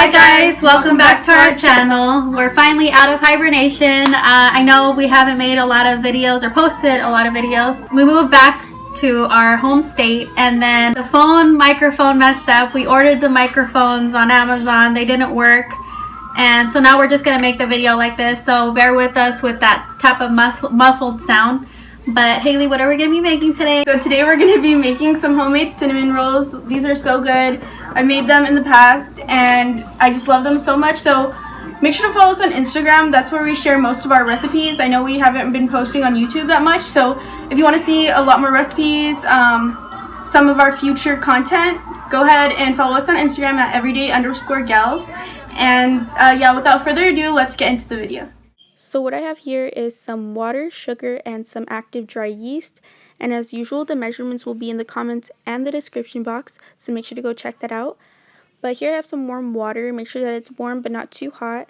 Hi guys, welcome back to our channel. We're finally out of hibernation. I know we haven't made a lot of videos or posted a lot of videos. We moved back to our home state and then the microphone messed up. We ordered the microphones on Amazon. They didn't work. And so now we're just going to make the video like this. So bear with us with that type of muffled sound. But Haley, what are we going to be making today? So today we're going to be making some homemade cinnamon rolls. These are so good. I made them in the past and I just love them so much. So make sure to follow us on Instagram. That's where we share most of our recipes. I know we haven't been posting on YouTube that much. So if you want to see a lot more recipes, some of our future content, go ahead and follow us on Instagram at everyday_gals. And yeah, without further ado, let's get into the video. So what I have here is some water, sugar, and some active dry yeast. And as usual, the measurements will be in the comments and the description box, so make sure to go check that out. But here I have some warm water. Make sure that it's warm but not too hot.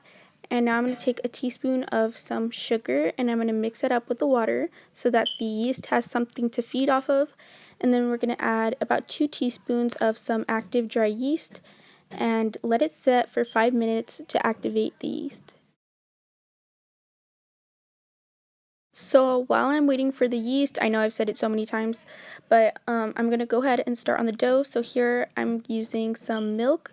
And now I'm going to take a teaspoon of some sugar and I'm going to mix it up with the water so that the yeast has something to feed off of. And then we're going to add about 2 teaspoons of some active dry yeast and let it set for 5 minutes to activate the yeast. So while I'm waiting for the yeast, I know I've said it so many times, but I'm going to go ahead and start on the dough. So here I'm using some milk.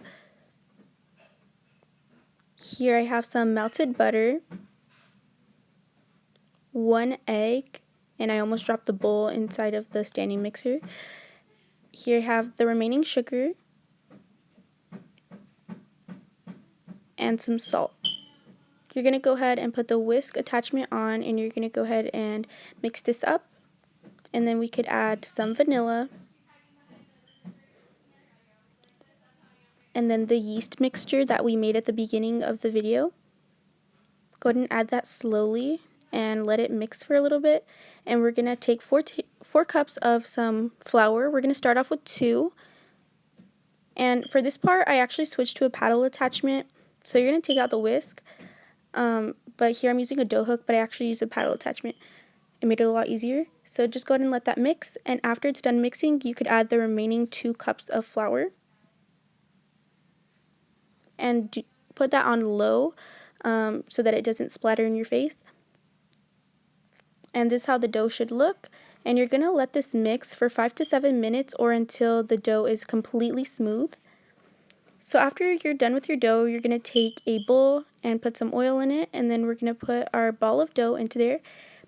Here I have some melted butter, 1 egg, and I almost dropped the bowl inside of the standing mixer. Here I have the remaining sugar and some salt. You're going to go ahead and put the whisk attachment on and you're going to go ahead and mix this up. And then we could add some vanilla. And then the yeast mixture that we made at the beginning of the video. Go ahead and add that slowly and let it mix for a little bit. And we're going to take 4 cups of some flour. We're going to start off with 2. And for this part, I actually switched to a paddle attachment. So you're going to take out the whisk. But here I'm using a dough hook, but I actually use a paddle attachment. It made it a lot easier. So just go ahead and let that mix. And after it's done mixing, you could add the remaining 2 cups of flour. And put that on low so that it doesn't splatter in your face. And this is how the dough should look. And you're going to let this mix for 5 to 7 minutes or until the dough is completely smooth. So after you're done with your dough, you're going to take a bowl and put some oil in it. And then we're going to put our ball of dough into there.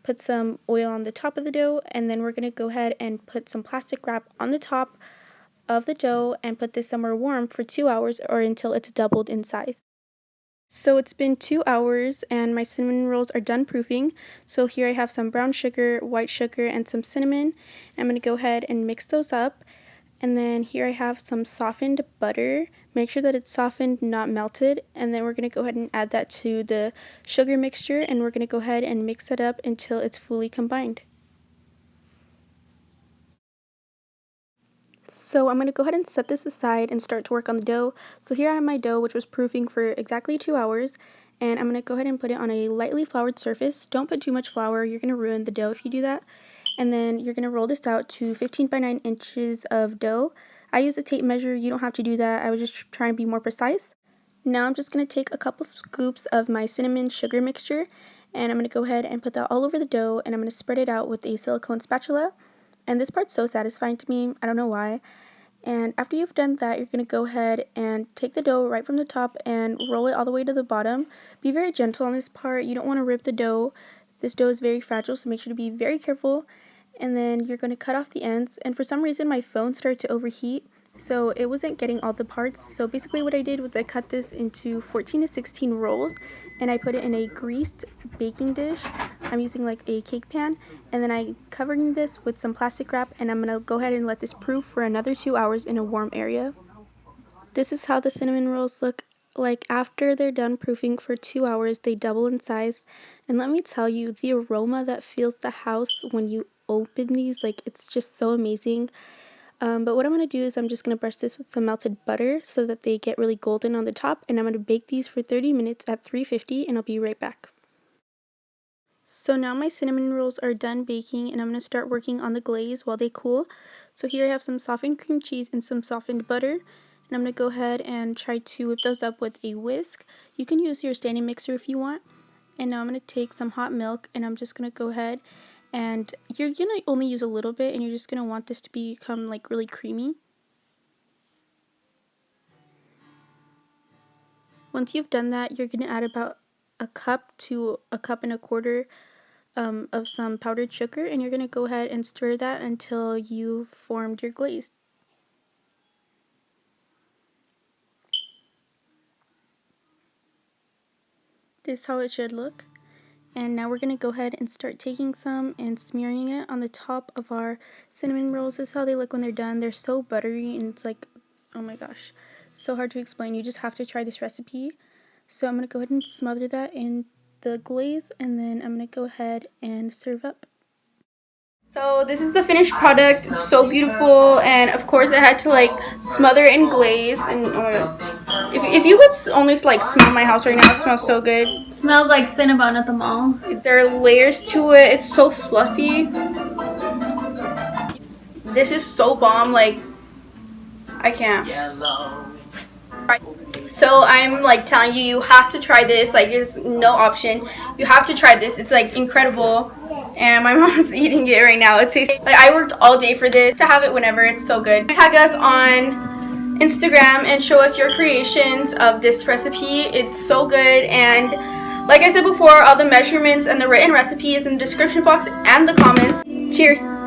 Put some oil on the top of the dough. And then we're going to go ahead and put some plastic wrap on the top of the dough and put this somewhere warm for 2 hours or until it's doubled in size. So it's been 2 hours and my cinnamon rolls are done proofing. So here I have some brown sugar, white sugar, and some cinnamon. I'm going to go ahead and mix those up. And then here I have some softened butter. Make sure that it's softened, not melted. And then we're going to go ahead and add that to the sugar mixture. And we're going to go ahead and mix it up until it's fully combined. So I'm going to go ahead and set this aside and start to work on the dough. So here I have my dough, which was proofing for exactly 2 hours. And I'm going to go ahead and put it on a lightly floured surface. Don't put too much flour. You're going to ruin the dough if you do that. And then you're going to roll this out to 15 by 9 inches of dough. I use a tape measure. You don't have to do that. I was just trying to be more precise. Now I'm just going to take a couple scoops of my cinnamon sugar mixture. And I'm going to go ahead and put that all over the dough. And I'm going to spread it out with a silicone spatula. And this part's so satisfying to me. I don't know why. And after you've done that, you're going to go ahead and take the dough right from the top and roll it all the way to the bottom. Be very gentle on this part. You don't want to rip the dough. This dough is very fragile, so make sure to be very careful. And then you're going to cut off the ends. And for some reason, my phone started to overheat, so it wasn't getting all the parts. So basically what I did was I cut this into 14 to 16 rolls, and I put it in a greased baking dish. I'm using like a cake pan, and then I'm covering this with some plastic wrap, and I'm going to go ahead and let this proof for another 2 hours in a warm area. This is how the cinnamon rolls look like after they're done proofing for 2 hours. They double in size, and let me tell you, the aroma that fills the house when you open these, like, it's just so amazing. But what I'm going to do is I'm just going to brush this with some melted butter so that they get really golden on the top, and I'm going to bake these for 30 minutes at 350, and I'll be right back. So now my cinnamon rolls are done baking, and I'm going to start working on the glaze while they cool. So here I have some softened cream cheese and some softened butter, And I'm going to go ahead and try to whip those up with a whisk. You can use your standing mixer if you want. And now I'm going to take some hot milk and I'm just going to go ahead and you're going to only use a little bit and you're just going to want this to become like really creamy. Once you've done that, you're going to add about a cup to a cup and a quarter of some powdered sugar, and you're going to go ahead and stir that until you've formed your glaze. This is how it should look. And now we're going to go ahead and start taking some and smearing it on the top of our cinnamon rolls. This is how they look when they're done. They're so buttery and it's like, oh my gosh, so hard to explain. You just have to try this recipe. So I'm going to go ahead and smother that in the glaze, and then I'm going to go ahead and serve up. So this is the finished product. It's so beautiful, and of course I had to like smother it in glaze. And if you could only like smell my house right now, it smells so good. It smells like Cinnabon at the mall. There are layers to it. It's so fluffy. This is so bomb. Like, I can't. So I'm like telling you, you have to try this. Like, there's no option. You have to try this. It's like incredible. And my mom's eating it right now. It tastes like I worked all day for this. To have it whenever, it's so good. Tag us on Instagram and show us your creations of this recipe. It's so good. And like I said before, all the measurements and the written recipe is in the description box and the comments. Cheers!